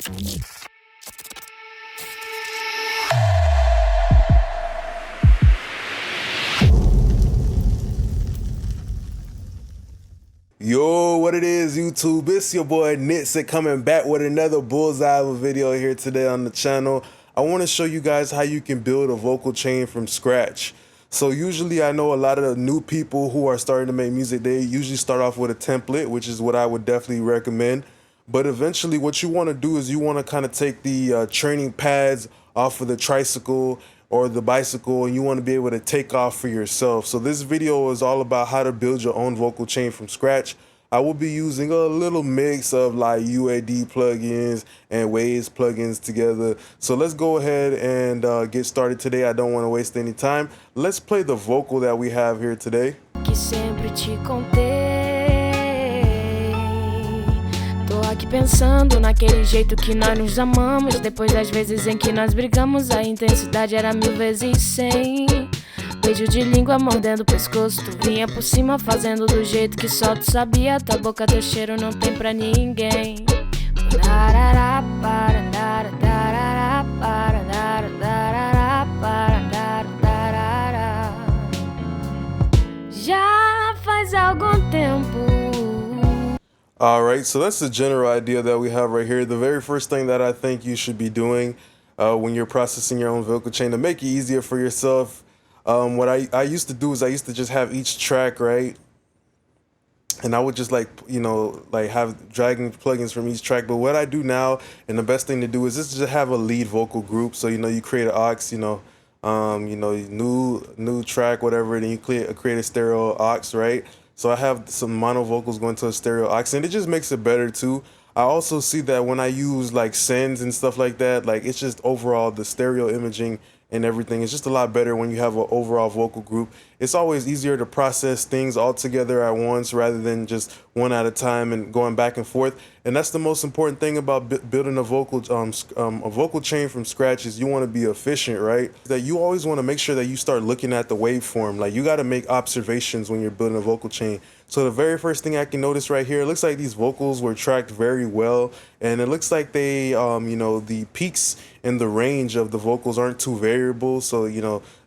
Yo, what it is, YouTube? It's your boy Nix coming back with another bullseye of a video here today on the channel. I want to show you guys how you can build a vocal chain from scratch. So usually I know a lot of the new people who are starting to make music, they usually start off with a template, which is what I would definitely recommend. But eventually what you want to do is you want to kind of take the training pads off of the tricycle or the bicycle, and you want to be able to take off for yourself. So this video is all about how to build your own vocal chain from scratch. I will be using a little mix of like UAD plugins and Waves plugins together. So let's go ahead and get started today. I don't want to waste any time. Let's play the vocal that we have here today. Que sempre te contei. Tô aqui pensando naquele jeito que nós nos amamos. Depois das vezes em que nós brigamos, a intensidade era 1000 vezes 100. Beijo de língua mordendo o pescoço, tu vinha por cima fazendo do jeito que só tu sabia. Tua boca, teu cheiro não tem pra ninguém. Já faz algum tempo. Alright, so that's the general idea that we have right here. The very first thing that I think you should be doing when you're processing your own vocal chain to make it easier for yourself, what I used to do is I used to just have each track, right? And I would just like have dragging plugins from each track. But what I do now, and the best thing to do is just have a lead vocal group. So, you create an aux, new track, whatever, and then you create a stereo aux, right? So I have some mono vocals going to a stereo aux, and it just makes it better too. I also see that when I use like sends and stuff like that, like it's just overall the stereo imaging and everything. It's just a lot better when you have an overall vocal group. It's always easier to process things all together at once rather than just one at a time and going back and forth. And that's the most important thing about building a vocal chain from scratch is you want to be efficient, right? That you always want to make sure that you start looking at the waveform. Like you got to make observations when you're building a vocal chain. So the very first thing I can notice right here, it looks like these vocals were tracked very well, and it looks like they, the peaks and the range of the vocals aren't too variable. So,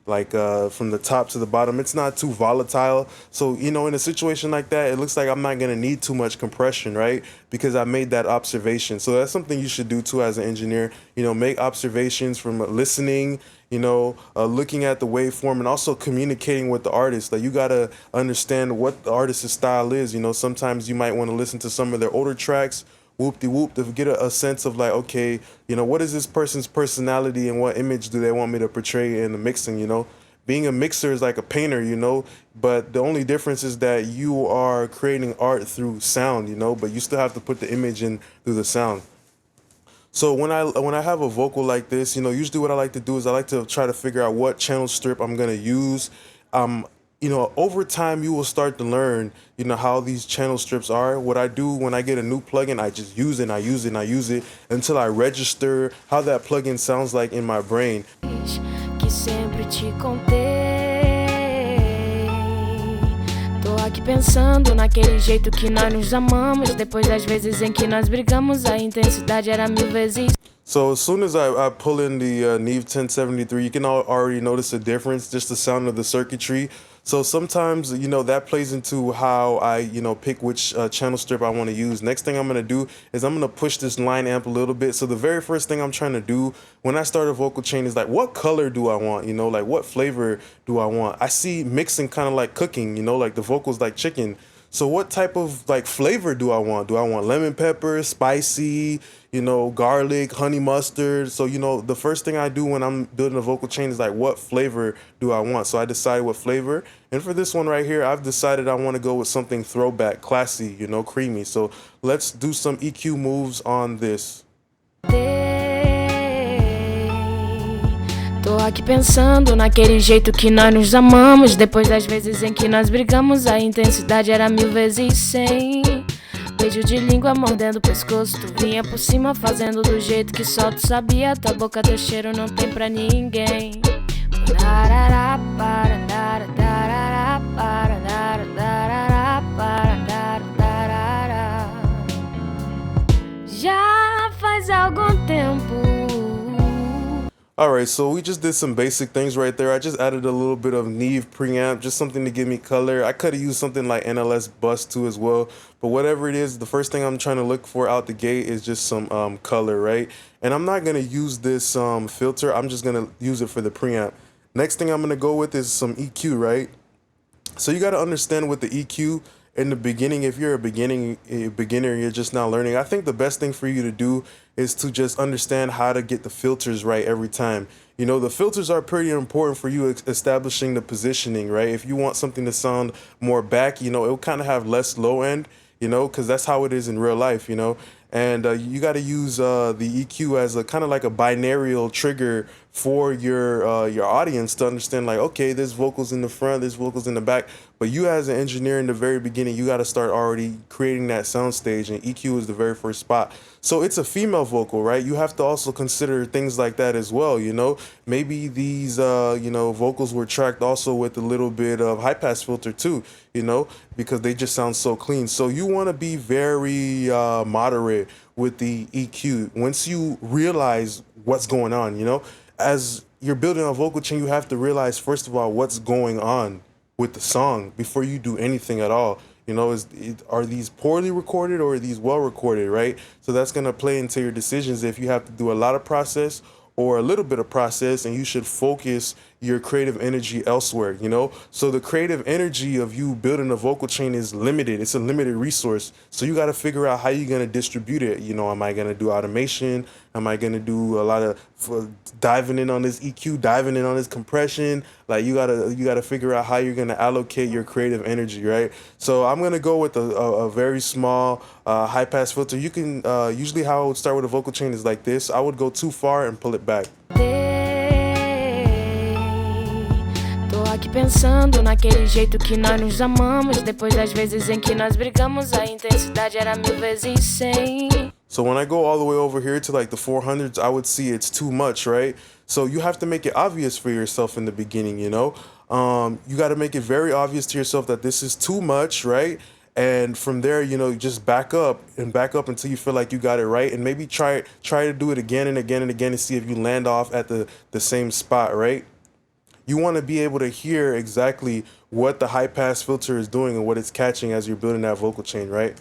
from the top to the bottom, it's not too volatile. So, in a situation like that, it looks like I'm not going to need too much compression, right? Because I made that observation. So that's something you should do too as an engineer, make observations from listening, looking at the waveform and also communicating with the artist. Like you got to understand what the artist's style is. Sometimes you might want to listen to some of their older tracks, whoop-de-whoop, to get a sense of like, okay, what is this person's personality and what image do they want me to portray in the mixing, Being a mixer is like a painter, but the only difference is that you are creating art through sound, but you still have to put the image in through the sound. So when I have a vocal like this, usually what I like to do is I like to try to figure out what channel strip I'm going to use. Over time you will start to learn, how these channel strips are. What I do when I get a new plugin, I just use it, I use it until I register how that plugin sounds like in my brain. Que sempre te contei. Tô aqui pensando naquele jeito que nós nos amamos. Depois das vezes em que nós brigamos, a intensidade era 1000 vezes. So as soon as I pull in the Neve 1073, you can already notice a difference, just the sound of the circuitry. So sometimes, that plays into how I, pick which channel strip I want to use. Next thing I'm going to do is I'm going to push this line amp a little bit. So the very first thing I'm trying to do when I start a vocal chain is like, what color do I want? Like what flavor do I want? I see mixing kind of like cooking, like the vocals like chicken. So what type of like flavor do I want? Do I want lemon pepper, spicy, garlic, honey mustard? So, the first thing I do when I'm building a vocal chain is like, what flavor do I want? So I decide what flavor. And for this one right here, I've decided I want to go with something throwback, classy, creamy. So let's do some EQ moves on this. Tô aqui pensando naquele jeito que nós nos amamos. Depois das vezes em que nós brigamos, a intensidade era 1000 vezes 100. Beijo de língua mordendo o pescoço, tu vinha por cima fazendo do jeito que só tu sabia. Tua boca, teu cheiro não tem pra ninguém. Já faz algum All right, so we just did some basic things right there. I just added a little bit of Neve preamp, just something to give me color. I could have used something like NLS Bus too as well, but whatever it is, the first thing I'm trying to look for out the gate is just some color, right? And I'm not gonna use this filter. I'm just gonna use it for the preamp. Next thing I'm gonna go with is some EQ, right? So you got to understand with the EQ in the beginning, if you're a beginner, you're just now learning. I think the best thing for you to do is to just understand how to get the filters right every time. You know, the filters are pretty important for you establishing the positioning, right? If you want something to sound more back, you know, it'll kind of have less low end, you know, because that's how it is in real life, you know. And you got to use the EQ as a kind of like a binarial trigger for your audience to understand, like, okay, there's vocals in the front, there's vocals in the back, but you as an engineer in the very beginning, you got to start already creating that sound stage, and EQ is the very first spot. So it's a female vocal, right? You have to also consider things like that as well, you know. Maybe these you know, vocals were tracked also with a little bit of high pass filter too, you know, because they just sound so clean. So you want to be very moderate with the EQ. Once you realize what's going on, you know, as you're building a vocal chain, you have to realize, first of all, what's going on with the song before you do anything at all. You know, are these poorly recorded or are these well recorded, right? So that's going to play into your decisions if you have to do a lot of process or a little bit of process, and you should focus your creative energy elsewhere, you know? So the creative energy of you building a vocal chain is limited. It's a limited resource. So you got to figure out how you're going to distribute it. You know, am I going to do automation? Am I going to do a lot of diving in on this EQ, diving in on this compression? Like you got to figure out how you're going to allocate your creative energy, right? So I'm going to go with a very small high pass filter. You can usually how I would start with a vocal chain is like this. I would go too far and pull it back. Tô aqui pensando naquele jeito que nós nos amamos. Depois das vezes em que nós brigamos, a intensidade era 1000 × 100. So when I go all the way over here to like the 400s, I would see it's too much, right? So you have to make it obvious for yourself in the beginning, you know? You got to make it very obvious to yourself that this is too much, right? And from there, you know, just back up until you feel like you got it right, and maybe try to do it again and again and again and see if you land off at the same spot, right? You want to be able to hear exactly what the high pass filter is doing and what it's catching as you're building that vocal chain, right?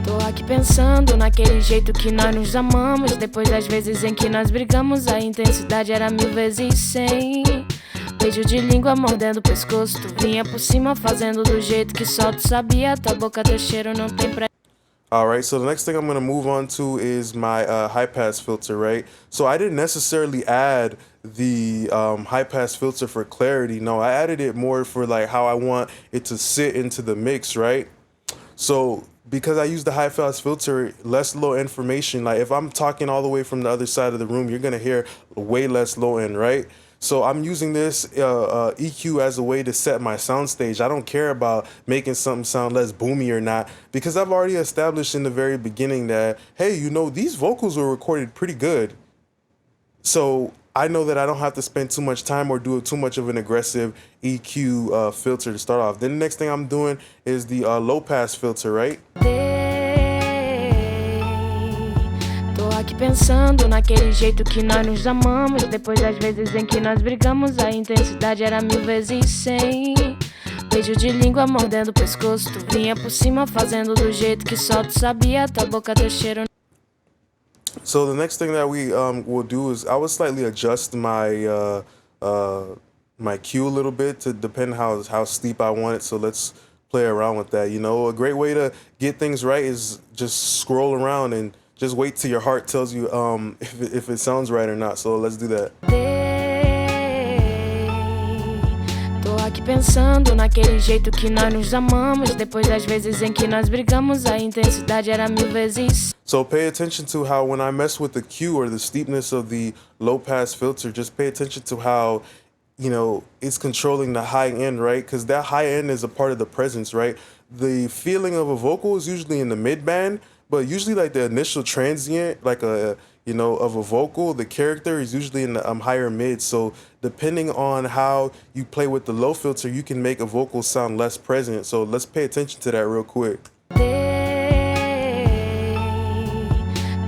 Tô aqui pensando naquele jeito que nós nos amamos. Depois das vezes em que nós brigamos, a intensidade era 1000 × 100. Beijo de língua mordendo o pescoço, tu vinha por cima fazendo do jeito que só tu sabia. Tua boca, teu cheiro não tem pra... All right, so the next thing I'm going to move on to is my high pass filter, right? So I didn't necessarily add the high pass filter for clarity. No, I added it more for like how I want it to sit into the mix, right? So because I use the high pass filter, less low information. Like if I'm talking all the way from the other side of the room, you're going to hear way less low end, right? So I'm using this EQ as a way to set my sound stage. I don't care about making something sound less boomy or not, because I've already established in the very beginning that, hey, you know, these vocals were recorded pretty good. So I know that I don't have to spend too much time or do too much of an aggressive EQ filter to start off. Then the next thing I'm doing is the low pass filter, right? Aqui pensando naquele jeito que nós nos amamos. Depois das vezes em que nós brigamos, a intensidade era 1000 × 100. Beijo de língua mordendo o pescoço, tu vinha por cima fazendo do jeito que só tu sabia. Tua boca, teu cheiro. So the next thing that we will do is I will slightly adjust my my cue a little bit to depend how steep I want it. So let's play around with that. You know, a great way to get things right is just scroll around and just wait till your heart tells you if it sounds right or not. So let's do that. Tô aqui pensando naquele jeito que nós nos amamos. Depois das vezes em que nós brigamos, a intensidade era 1000 × 100. So pay attention to how when I mess with the cue or the steepness of the low pass filter, just pay attention to how, you know, it's controlling the high end, right? Because that high end is a part of the presence, right? The feeling of a vocal is usually in the mid band, but usually like the initial transient, like you know, of a vocal, the character is usually in the higher mid. So depending on how you play with the low filter, you can make a vocal sound less present. So let's pay attention to that real quick.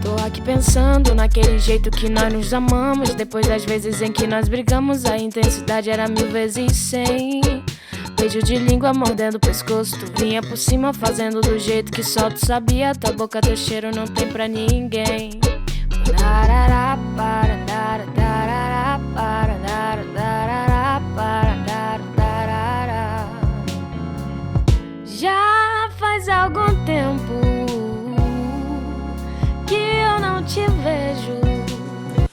Tô aqui pensando naquele jeito que nós nos amamos. Depois das vezes em que nós brigamos, a intensidade era 1000 vezes 100. Beijo de língua mordendo o pescoço, tu vinha por cima fazendo do jeito que só tu sabia. Tua boca, teu cheiro não tem pra ninguém. Já faz algum tempo que eu não te vejo.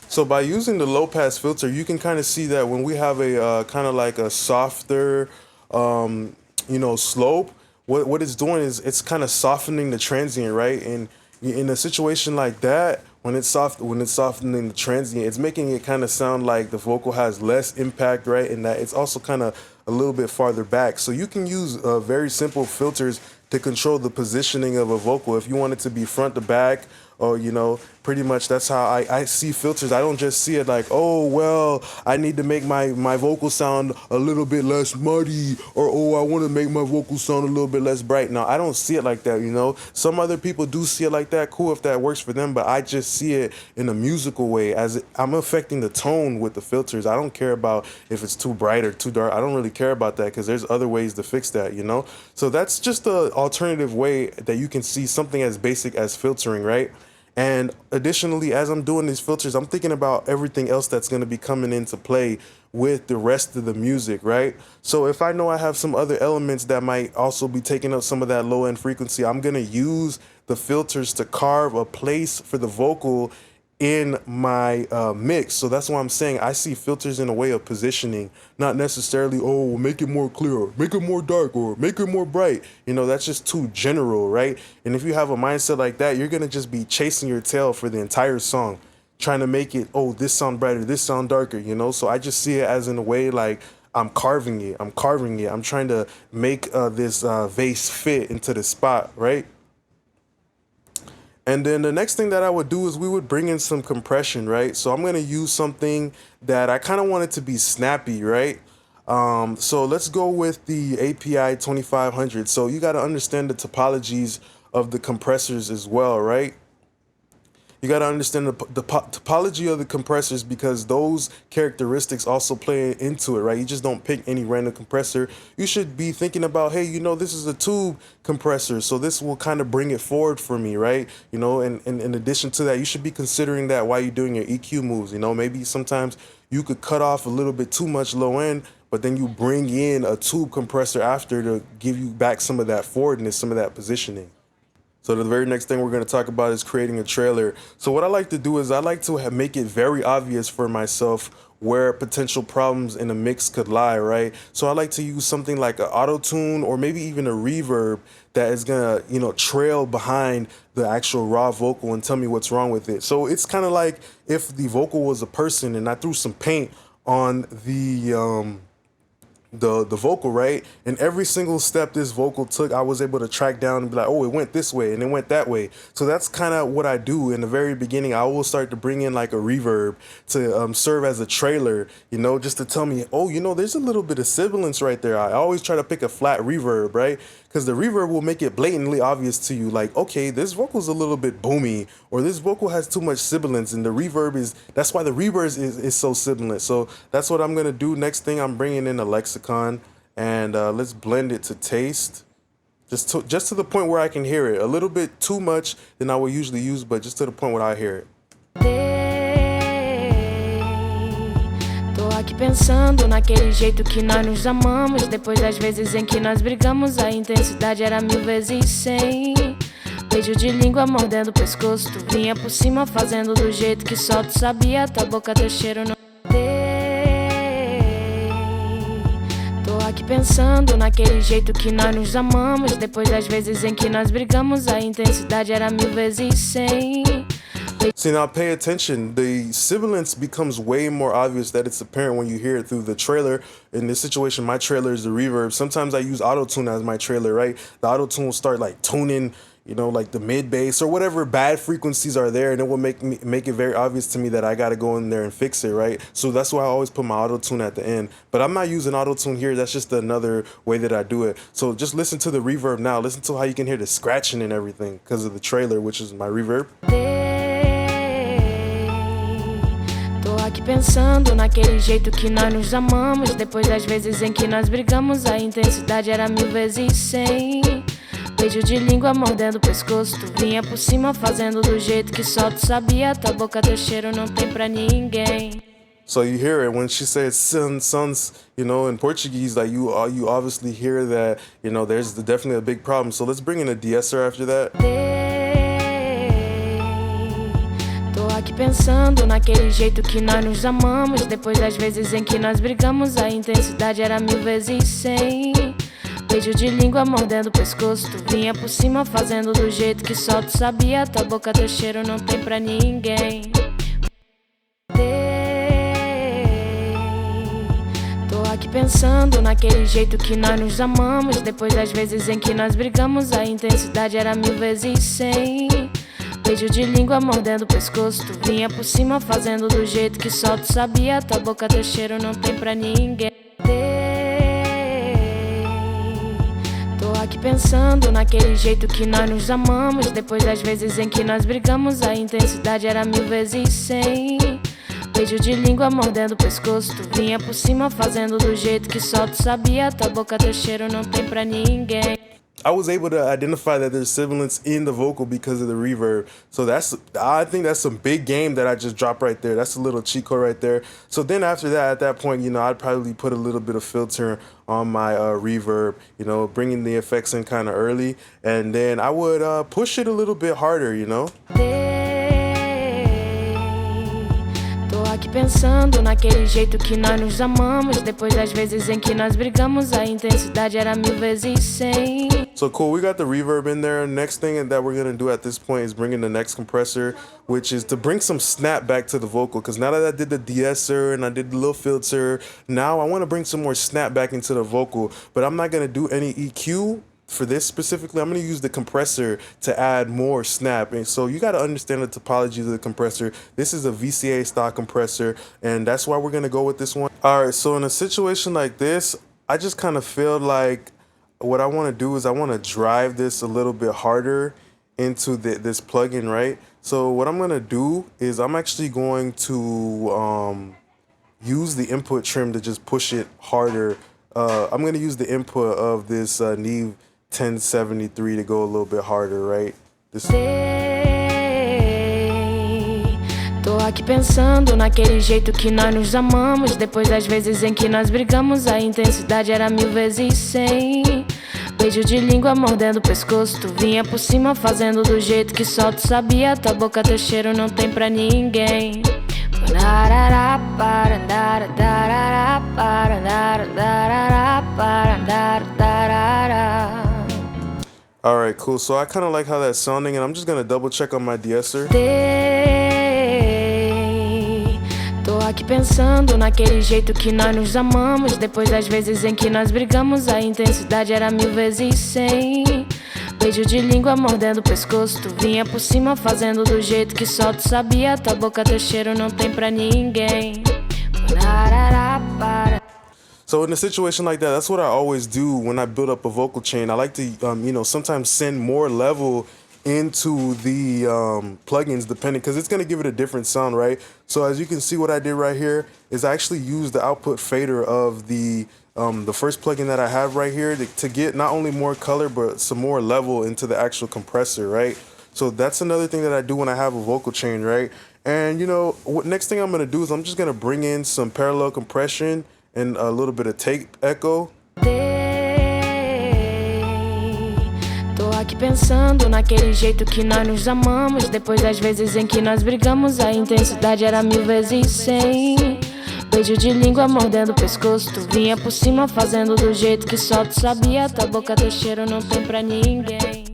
So by using the low pass filter, you can kind of see that when we have a kind of like a softer, slope, what it's doing is it's kind of softening the transient, right? And in a situation like that, when it's softening the transient, it's making it kind of sound like the vocal has less impact, right? And that it's also kind of a little bit farther back. So you can use very simple filters to control the positioning of a vocal. If you want it to be front to back, or pretty much that's how I see filters. I don't just see it like, oh well, I need to make my vocal sound a little bit less muddy, or oh, I want to make my vocal sound a little bit less bright. Now I don't see it like that, Some other people do see it like that. Cool if that works for them, but I just see it in a musical way, as I'm affecting the tone with the filters. I don't care about if it's too bright or too dark. I don't really care about that, because there's other ways to fix that, So that's just an alternative way that you can see something as basic as filtering, right? And additionally, as I'm doing these filters, I'm thinking about everything else that's going to be coming into play with the rest of the music, right? So if I know I have some other elements that might also be taking up some of that low end frequency, I'm going to use the filters to carve a place for the vocal in my mix. So that's why I'm saying I see filters in a way of positioning, not necessarily, oh, make it more clear, make it more dark, or make it more bright. That's just too general, right? And if you have a mindset like that, you're going to just be chasing your tail for the entire song, trying to make it, oh, this sound brighter, this sound darker, So I just see it as in a way like I'm carving it. I'm trying to make this vase fit into the spot, right? And then the next thing that I would do is we would bring in some compression, right? So I'm going to use something that I kind of want it to be snappy, right? So let's go with the API 2500. So you got to understand the topologies of the compressors as well, right? You got to understand the topology of the compressors, because those characteristics also play into it, right? You just don't pick any random compressor. You should be thinking about, hey, this is a tube compressor, so this will kind of bring it forward for me, right? And in addition to that, you should be considering that while you're doing your EQ moves. Maybe sometimes you could cut off a little bit too much low end, but then you bring in a tube compressor after to give you back some of that forwardness, some of that positioning. So the very next thing we're going to talk about is creating a trailer. So what I like to do is I like to make it very obvious for myself where potential problems in a mix could lie, right? So I like to use something like an auto-tune, or maybe even a reverb that is going to, trail behind the actual raw vocal and tell me what's wrong with it. So it's kind of like if the vocal was a person and I threw some paint on the vocal, right? And every single step this vocal took, I was able to track down and be like, oh, it went this way and it went that way. So that's kind of what I do in the very beginning. I will start to bring in like a reverb to serve as a trailer, just to tell me, oh, there's a little bit of sibilance right there. I always try to pick a flat reverb, right? Because the reverb will make it blatantly obvious to you, like, okay, this vocal's a little bit boomy, or this vocal has too much sibilance, and the reverb that's why the reverb is so sibilant. So that's what I'm gonna do. Next thing, I'm bringing in a lexicon, and let's blend it to taste, just to the point where I can hear it. A little bit too much than I would usually use, but just to the point where I hear it. Aqui pensando naquele jeito que nós nos amamos. Depois das vezes em que nós brigamos, a intensidade era 1000 vezes 100. Beijo de língua mordendo o pescoço, tu vinha por cima fazendo do jeito que só tu sabia. Tua boca, teu cheiro não tem. Tô aqui pensando naquele jeito que nós nos amamos. Depois das vezes em que nós brigamos, a intensidade era 1000 vezes 100. See, now pay attention. The sibilance becomes way more obvious that it's apparent when you hear it through the trailer. In this situation, my trailer is the reverb. Sometimes I use auto-tune as my trailer, right? The auto-tune will start like tuning, like the mid bass or whatever bad frequencies are there, and it will make it very obvious to me that I got to go in there and fix it, right? So that's why I always put my auto-tune at the end. But I'm not using auto-tune here. That's just another way that I do it. So just listen to the reverb now. Listen to how you can hear the scratching and everything because of the trailer, which is my reverb. aqui pensando naquele jeito que nós nos amamos. Depois das vezes em que nós brigamos, a intensidade era 1000 vezes 100. Beijo de língua mordendo o pescoço, tu vinha por cima fazendo do jeito que só tu sabia. Tua boca, teu cheiro não tem pra ninguém. So you hear it when she says sons, you know, in Portuguese, like you obviously hear that, you know, there's definitely a big problem. So let's bring in a de-esser after that. Tô aqui pensando naquele jeito que nós nos amamos. Depois das vezes em que nós brigamos, a intensidade era 1000 vezes 100. Beijo de língua mordendo o pescoço, tu vinha por cima fazendo do jeito que só tu sabia. Tua boca, teu cheiro não tem pra ninguém. Tô aqui pensando naquele jeito que nós nos amamos. Depois das vezes em que nós brigamos, a intensidade era 1000 vezes 100. Beijo de língua mordendo o pescoço, tu vinha por cima fazendo do jeito que só tu sabia. Tua boca, teu cheiro não tem pra ninguém. Tô aqui pensando naquele jeito que nós nos amamos. Depois das vezes em que nós brigamos, a intensidade era 1000 vezes 100. Beijo de língua mordendo o pescoço, tu vinha por cima fazendo do jeito que só tu sabia. Tua boca, teu cheiro não tem pra ninguém. I was able to identify that there's sibilance in the vocal because of the reverb. So I think that's some big game that I just dropped right there. That's a little cheat code right there. So then after that, at that point, you know, I'd probably put a little bit of filter on my reverb, you know, bringing the effects in kind of early. And then I would push it a little bit harder, you know. Tô aqui pensando naquele jeito que nós nos amamos. Depois das vezes em que nós brigamos, a intensidade era 1000 vezes 100. So cool, we got the reverb in there. Next thing that we're gonna do at this point is bring in the next compressor, which is to bring some snap back to the vocal. Because now that I did the de-esser and I did the little filter, now I want to bring some more snap back into the vocal. But I'm not gonna do any EQ for this specifically. I'm going to use the compressor to add more snap. And so you got to understand the topology of the compressor. This is a VCA style compressor, and that's why we're going to go with this one. All right, so in a situation like this, I just kind of feel like what I want to do is I want to drive this a little bit harder into this plugin, right? So what I'm going to do is I'm actually going to use the input trim to just push it harder. I'm going to use the input of this Neve 1073 to go a little bit harder, right? Tô aqui pensando naquele jeito que nós nos amamos. Depois das vezes em que nós brigamos, a intensidade era 1000 vezes 100. Beijo de língua mordendo o pescoço, tu vinha por cima fazendo do jeito que só tu sabia. Tua boca, teu cheiro não tem pra ninguém. All right, cool. So I kind of like how that's sounding, and I'm just gonna double check on my de-esser. Tô aqui pensando naquele jeito que nós nos amamos. Depois das vezes em que nós brigamos, a intensidade era 1000 vezes 100. Beijo de língua mordendo o pescoço, tu vinha por cima fazendo do jeito que só tu sabia. Tua boca, teu cheiro não tem pra ninguém. So in a situation like that, that's what I always do when I build up a vocal chain. I like to, you know, sometimes send more level into the plugins depending, because it's going to give it a different sound, right? So as you can see, what I did right here is I actually used the output fader of the first plugin that I have right here to get not only more color, but some more level into the actual compressor, right? So that's another thing that I do when I have a vocal chain, right? And, you know, what next thing I'm going to do is I'm just going to bring in some parallel compression and a little bit of tape echo. Tô aqui pensando naquele jeito que nós nos amamos. Depois das vezes em que nós brigamos, a intensidade era 1000 vezes 100. Beijo de língua mordendo o pescoço, tu vinha por cima fazendo do jeito que só tu sabia. Tua boca, teu cheiro não tem pra ninguém.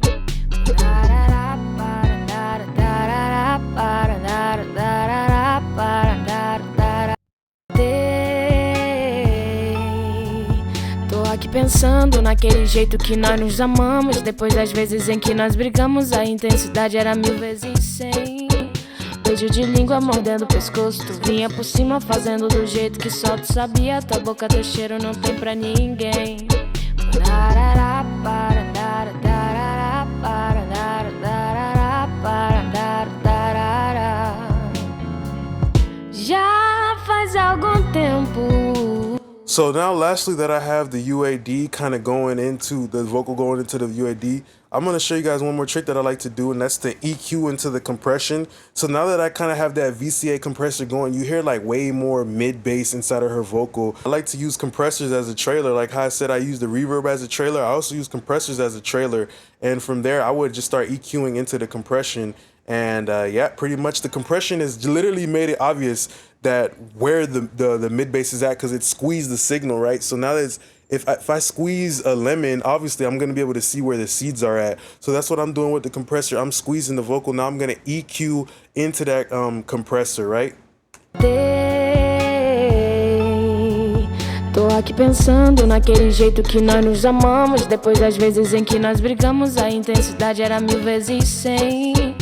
Tô aqui pensando naquele jeito que nós nos amamos. Depois das vezes em que nós brigamos, a intensidade era 1000 vezes 100. Beijo de língua mordendo o pescoço, tu vinha por cima fazendo do jeito que só tu sabia. Tua boca, teu cheiro não tem pra ninguém. Já So now lastly that I have the UAD kind of going into the vocal going into the UAD, I'm going to show you guys one more trick that I like to do, and that's the EQ into the compression. So now that I kind of have that VCA compressor going, you hear like way more mid bass inside of her vocal. I like to use compressors as a trailer. Like how I said, I use the reverb as a trailer. I also use compressors as a trailer. And from there, I would just start EQing into the compression. And yeah, pretty much the compression has literally made it obvious that where the mid bass is at, because it squeezed the signal, right? So now that if I squeeze a lemon, obviously I'm going to be able to see where the seeds are at. So that's what I'm doing with the compressor. I'm squeezing the vocal. Now I'm going to EQ into that compressor, right? Tô aqui pensando naquele jeito que nós nos amamos. Depois das vezes em que nós brigamos, a intensidade era 1000 vezes 100.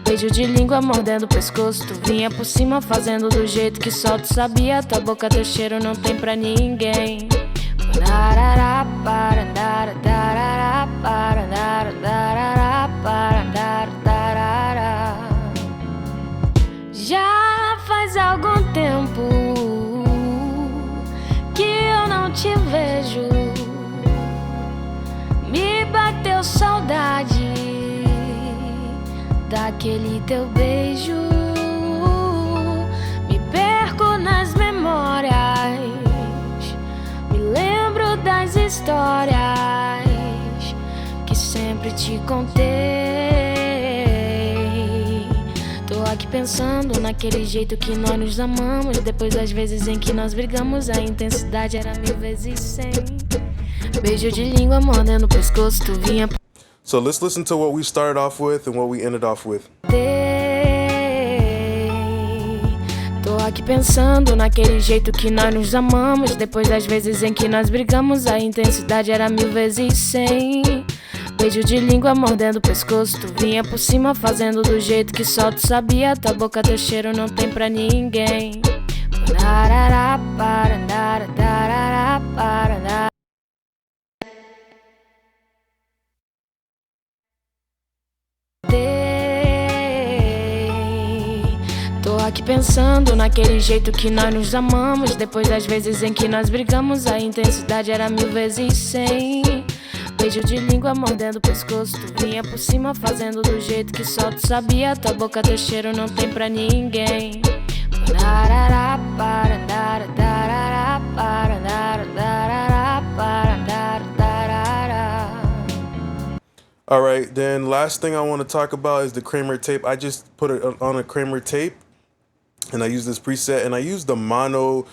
Beijo de língua mordendo o pescoço, tu vinha por cima fazendo do jeito que só tu sabia. Tua boca, teu cheiro não tem pra ninguém. Já faz algum tempo que eu não te vejo. Me bateu saudade daquele teu beijo. Me perco nas memórias, me lembro das histórias que sempre te contei. Tô aqui pensando naquele jeito que nós nos amamos. Depois das vezes em que nós brigamos, a intensidade era 1000 vezes 100. Beijo de língua mordendo o pescoço, tu vinha. So let's listen to what we started off with and what we ended off with. Tô aqui pensando naquele jeito que nós nos amamos. Depois das vezes em que nós brigamos, a intensidade era 1000 vezes 100. Beijo de língua mordendo o pescoço, tu vinha por cima fazendo do jeito que só tu sabia. Tua boca, teu cheiro não tem pra ninguém. Tô aqui pensando naquele jeito que nós nos amamos. Depois das vezes em que nós brigamos, a intensidade era 1000 vezes 100. Beijo de língua mordendo o pescoço, tu vinha por cima fazendo do jeito que só tu sabia. Tua boca, teu cheiro não tem pra ninguém. All right, then last thing I want to talk about is the Kramer tape. I just put it on a Kramer tape, and I use this preset, and I use the mono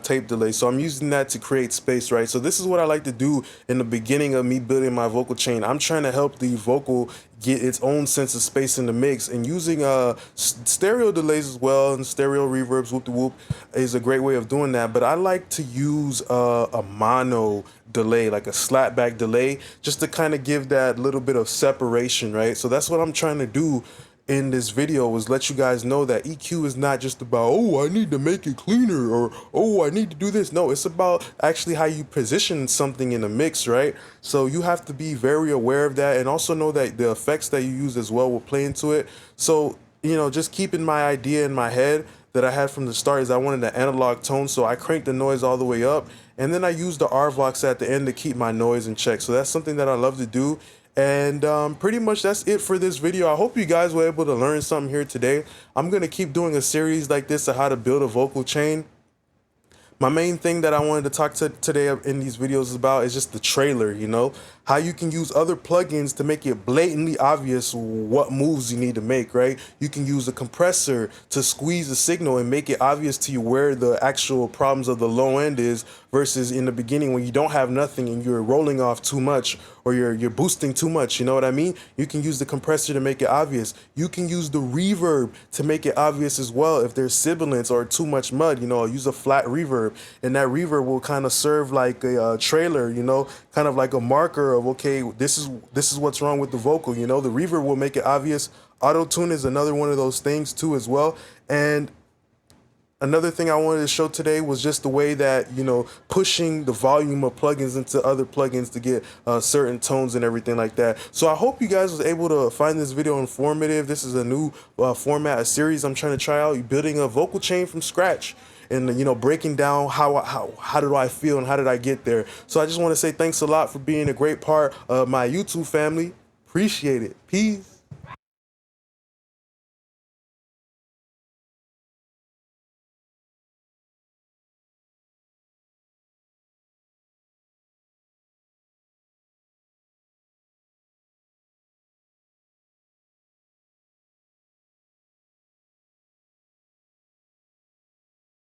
tape delay. So I'm using that to create space, right? So this is what I like to do in the beginning of me building my vocal chain. I'm trying to help the vocal get its own sense of space in the mix, and using stereo delays as well, and stereo reverbs, whoop de whoop, is a great way of doing that. But I like to use a mono delay, like a slapback delay, just to kind of give that little bit of separation, right? So that's what I'm trying to do in this video, was let you guys know that EQ is not just about, oh, I need to make it cleaner, or oh, I need to do this. No, it's about actually how you position something in a mix, right? So you have to be very aware of that, and also know that the effects that you use as well will play into it. So, you know, just keeping my idea in my head that I had from the start is I wanted an analog tone, so I cranked the noise all the way up, and then I used the RVox at the end to keep my noise in check. So that's something that I love to do. And pretty much that's it for this video. I hope you guys were able to learn something here today. I'm going to keep doing a series like this of how to build a vocal chain. My main thing that I wanted to talk to today in these videos about is just the trailer, you know, how you can use other plugins to make it blatantly obvious what moves you need to make, right? You can use a compressor to squeeze the signal and make it obvious to you where the actual problems of the low end is, versus in the beginning when you don't have nothing and you're rolling off too much, or you're boosting too much, you know what I mean? You can use the compressor to make it obvious. You can use the reverb to make it obvious as well if there's sibilance or too much mud, you know, use a flat reverb, and that reverb will kind of serve like a trailer, you know, kind of like a marker of, okay, this is what's wrong with the vocal, you know. The reverb will make it obvious. Auto-tune is another one of those things too as well. And another thing I wanted to show today was just the way that, you know, pushing the volume of plugins into other plugins to get certain tones and everything like that. So I hope you guys was able to find this video informative. This is a new format, a series I'm trying to try out, building a vocal chain from scratch. and you know, breaking down how did I feel and how did I get there. So I just want to say thanks a lot for being a great part of my YouTube family. Appreciate it. Peace.